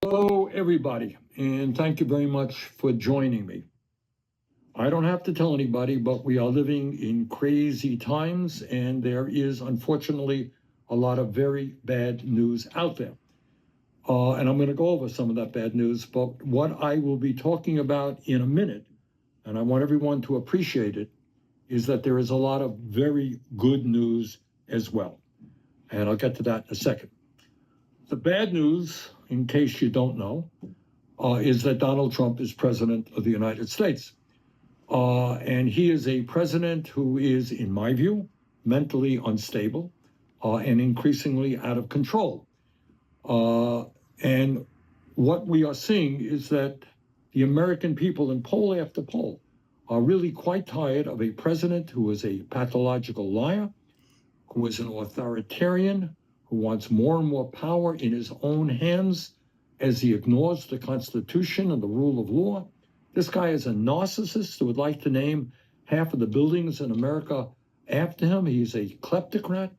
Hello, everybody, and thank you very much for joining me. I don't have to tell anybody, but we are living in crazy times, and there is unfortunately a lot of very bad news out there. And I'm going to go over some of that bad news, but what I will be talking about in a minute, and I want everyone to appreciate it, is that there is a lot of very good news as well. And I'll get to that in a second. The bad news, in case you don't know, is that Donald Trump is president of the United States. And he is a president who is, in my view, mentally unstable and increasingly out of control. And what we are seeing is that the American people, in poll after poll, are really quite tired of a president who is a pathological liar, who is an authoritarian, who wants more and more power in his own hands as he ignores the Constitution and the rule of law. This guy is a narcissist who would like to name half of the buildings in America after him. He's a kleptocrat.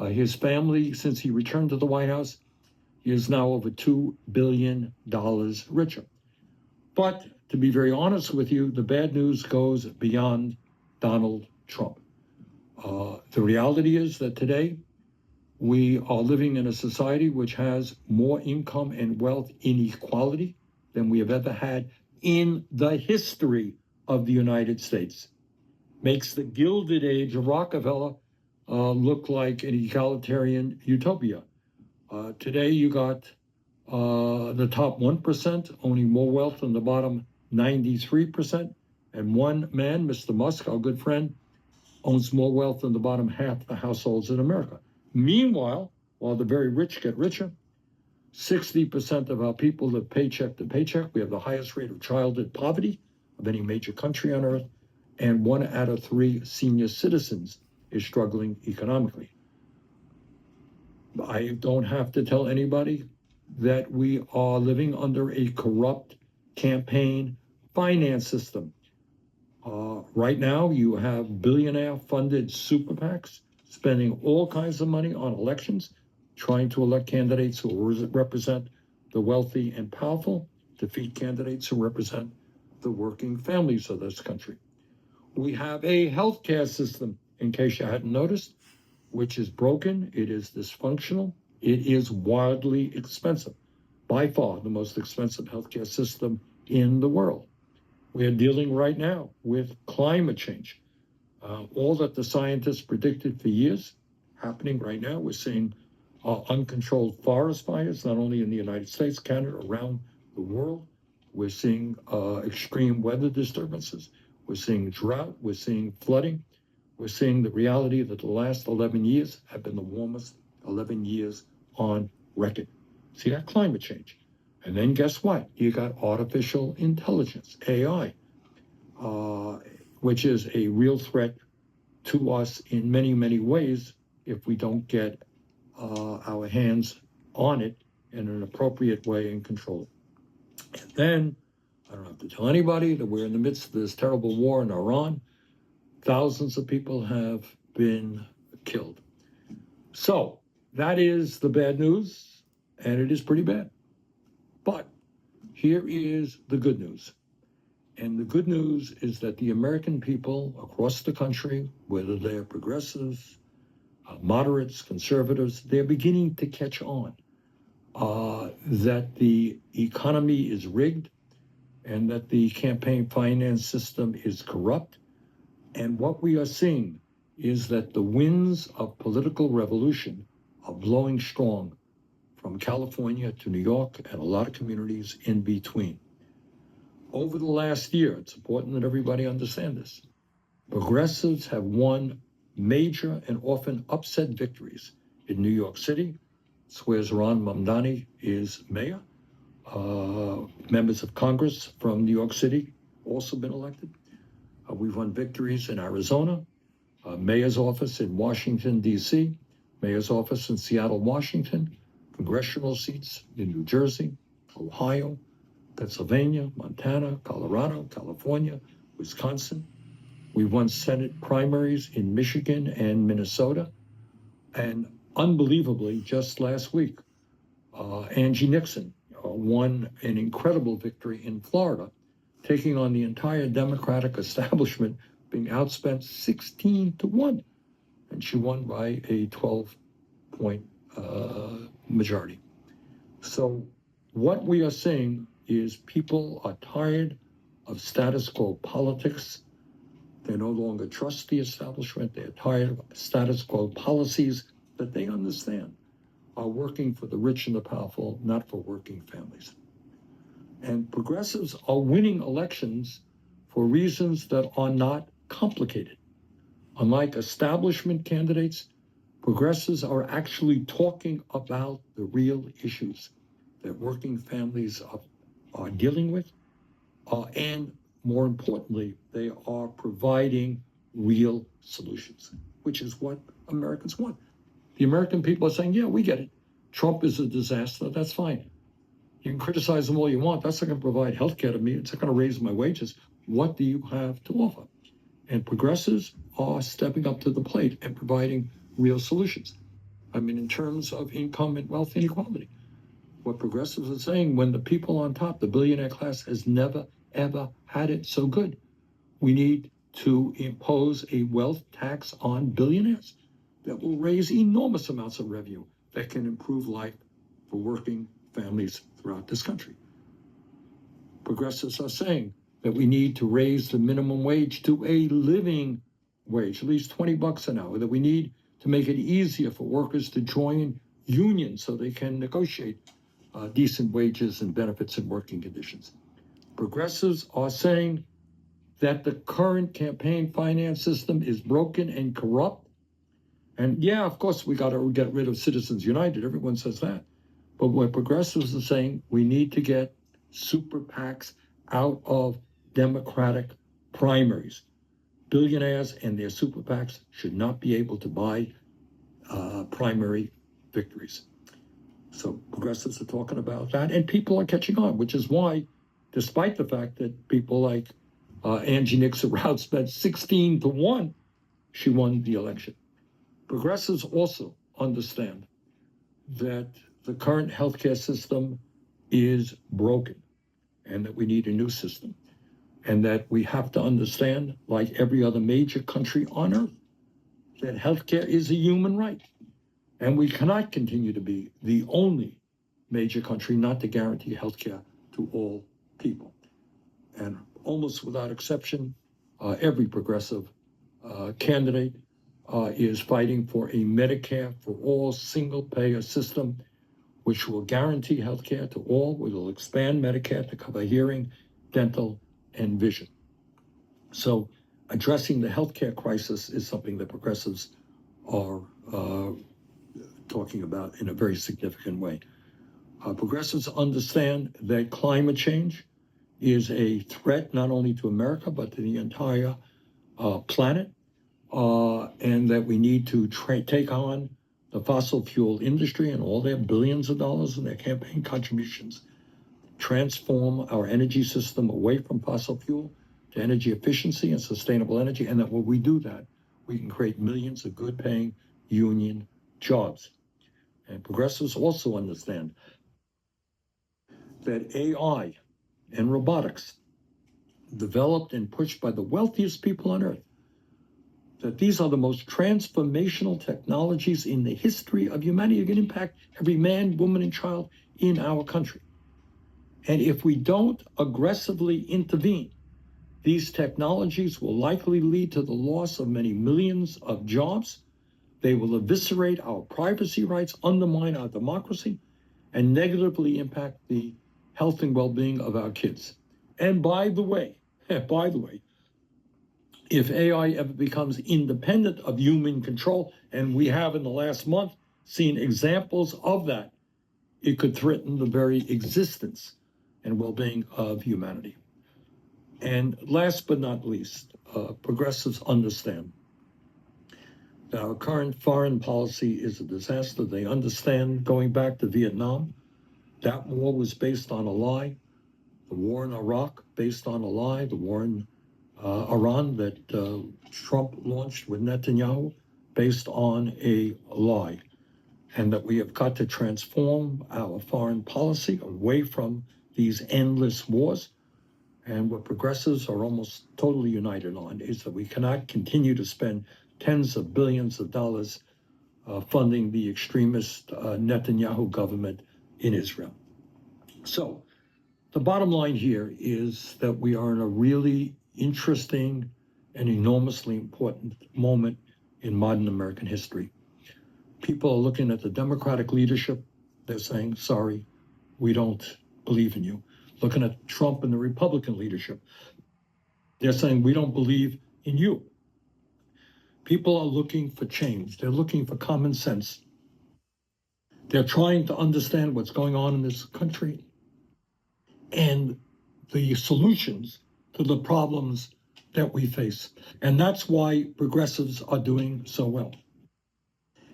His family, since he returned to the White House, he is now over $2 billion richer. But to be very honest with you, the bad news goes beyond Donald Trump. The reality is that today we are living in a society which has more income and wealth inequality than we have ever had in the history of the United States. Makes the Gilded Age of Rockefeller look like an egalitarian utopia. Today you got the top 1% owning more wealth than the bottom 93%. And one man, Mr. Musk, our good friend, owns more wealth than the bottom half of the households in America. Meanwhile, while the very rich get richer, 60% of our people live paycheck to paycheck. We have the highest rate of childhood poverty of any major country on earth, and 1 out of 3 senior citizens is struggling economically. I don't have to tell anybody that we are living under a corrupt campaign finance system. Right now, you have billionaire-funded super PACs spending all kinds of money on elections, trying to elect candidates who represent the wealthy and powerful, defeat candidates who represent the working families of this country. We have a healthcare system, in case you hadn't noticed, which is broken, it is dysfunctional, it is wildly expensive. By far the most expensive healthcare system in the world. We are dealing right now with climate change. All that the scientists predicted for years happening right now. We're seeing uncontrolled forest fires, not only in the United States, Canada, around the world. We're seeing extreme weather disturbances. We're seeing drought. We're seeing flooding. We're seeing the reality that the last 11 years have been the warmest 11 years on record. See that climate change. And then guess what? You got artificial intelligence, AI, which is a real threat to us in many, many ways if we don't get our hands on it in an appropriate way and control it. And then I don't have to tell anybody that we're in the midst of this terrible war in Iran. Thousands of people have been killed. So that is the bad news, and it is pretty bad. But here is the good news. And the good news is that the American people across the country, whether they're progressives, moderates, conservatives, they're beginning to catch on that the economy is rigged and that the campaign finance system is corrupt. And what we are seeing is that the winds of political revolution are blowing strong from California to New York and a lot of communities in between. Over the last year, it's important that everybody understand this, progressives have won major and often upset victories in New York City. It's where Zohran Mamdani is mayor. Members of Congress from New York City also been elected. We've won victories in Arizona, mayor's office in Washington, D.C., mayor's office in Seattle, Washington, congressional seats in New Jersey, Ohio, Pennsylvania, Montana, Colorado, California, Wisconsin. We won Senate primaries in Michigan and Minnesota. And unbelievably, just last week, Angie Nixon, won an incredible victory in Florida, taking on the entire Democratic establishment, being outspent 16-1. And she won by a 12-point majority. So what we are seeing is people are tired of status quo politics. They no longer trust the establishment. They're tired of status quo policies that they understand are working for the rich and the powerful, not for working families. And progressives are winning elections for reasons that are not complicated. Unlike establishment candidates, progressives are actually talking about the real issues that working families are dealing with, and more importantly, they are providing real solutions, which is what Americans want. The American people are saying, yeah, we get it. Trump is a disaster. That's fine. You can criticize him all you want. That's not going to provide health care to me. It's not going to raise my wages. What do you have to offer? And progressives are stepping up to the plate and providing real solutions. I mean, in terms of income and wealth inequality, what progressives are saying, when the people on top, the billionaire class, has never, ever had it so good, we need to impose a wealth tax on billionaires that will raise enormous amounts of revenue that can improve life for working families throughout this country. Progressives are saying that we need to raise the minimum wage to a living wage, at least $20 an hour, that we need to make it easier for workers to join unions so they can negotiate decent wages and benefits and working conditions. Progressives are saying that the current campaign finance system is broken and corrupt. And yeah, of course, we got to get rid of Citizens United. Everyone says that. But what progressives are saying, we need to get super PACs out of Democratic primaries. Billionaires and their super PACs should not be able to buy primary victories. So progressives are talking about that, and people are catching on, which is why, despite the fact that people like Angie Nixon outspent 16-1, she won the election. Progressives also understand that the current healthcare system is broken and that we need a new system, and that we have to understand, like every other major country on earth, that healthcare is a human right. And we cannot continue to be the only major country not to guarantee healthcare to all people. And almost without exception, every progressive candidate is fighting for a Medicare for all single-payer system, which will guarantee healthcare to all. We will expand Medicare to cover hearing, dental, and vision. So addressing the healthcare crisis is something that progressives are talking about in a very significant way. Progressives understand that climate change is a threat not only to America, but to the entire planet, and that we need to take on the fossil fuel industry and all their billions of dollars in their campaign contributions, transform our energy system away from fossil fuel to energy efficiency and sustainable energy, and that when we do that, we can create millions of good-paying union jobs. And progressives also understand that AI and robotics, developed and pushed by the wealthiest people on earth, that these are the most transformational technologies in the history of humanity. Are going to impact every man, woman, and child in our country. And if we don't aggressively intervene, these technologies will likely lead to the loss of many millions of jobs. They will eviscerate our privacy rights, undermine our democracy, and negatively impact the health and well-being of our kids. And by the way, if AI ever becomes independent of human control, and we have in the last month seen examples of that, it could threaten the very existence and well-being of humanity. And last but not least, progressives understand that our current foreign policy is a disaster. They understand, going back to Vietnam, that war was based on a lie. The war in Iraq, based on a lie. The war in Iran that Trump launched with Netanyahu, based on a lie. and that we have got to transform our foreign policy away from these endless wars. And what progressives are almost totally united on is that we cannot continue to spend tens of billions of dollars funding the extremist Netanyahu government in Israel. So the bottom line here is that we are in a really interesting and enormously important moment in modern American history. People are looking at the Democratic leadership. They're saying, sorry, we don't believe in you. Looking at Trump and the Republican leadership, they're saying, we don't believe in you. People are looking for change. They're looking for common sense. They're trying to understand what's going on in this country and the solutions to the problems that we face. And that's why progressives are doing so well.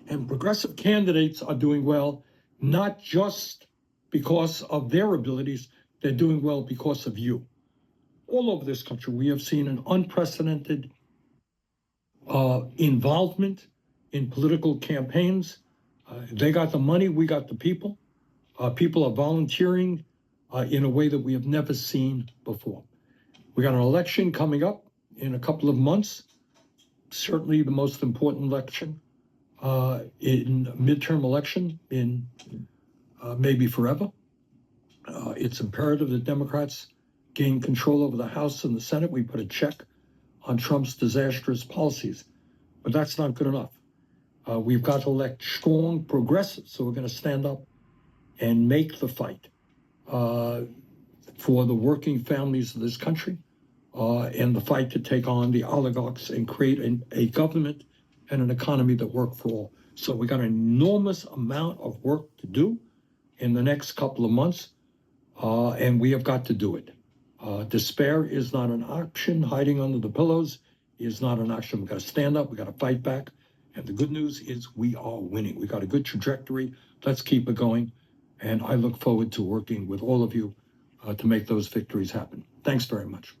And progressive candidates are doing well, not just because of their abilities, they're doing well because of you. All over this country, we have seen an unprecedented involvement in political campaigns. They got the money, we got the people. People are volunteering in a way that we have never seen before. We got an election coming up in a couple of months, certainly the most important election in midterm election in maybe forever. It's imperative that Democrats gain control over the House and the Senate. We put a check on Trump's disastrous policies, but that's not good enough. We've got to elect strong progressives, so we're going to stand up and make the fight for the working families of this country and the fight to take on the oligarchs and create a government and an economy that work for all. So we got an enormous amount of work to do in the next couple of months, and we have got to do it. Despair is not an option. Hiding under the pillows is not an option. We've got to stand up. We've got to fight back. And the good news is we are winning. We got a good trajectory. Let's keep it going. And I look forward to working with all of you to make those victories happen. Thanks very much.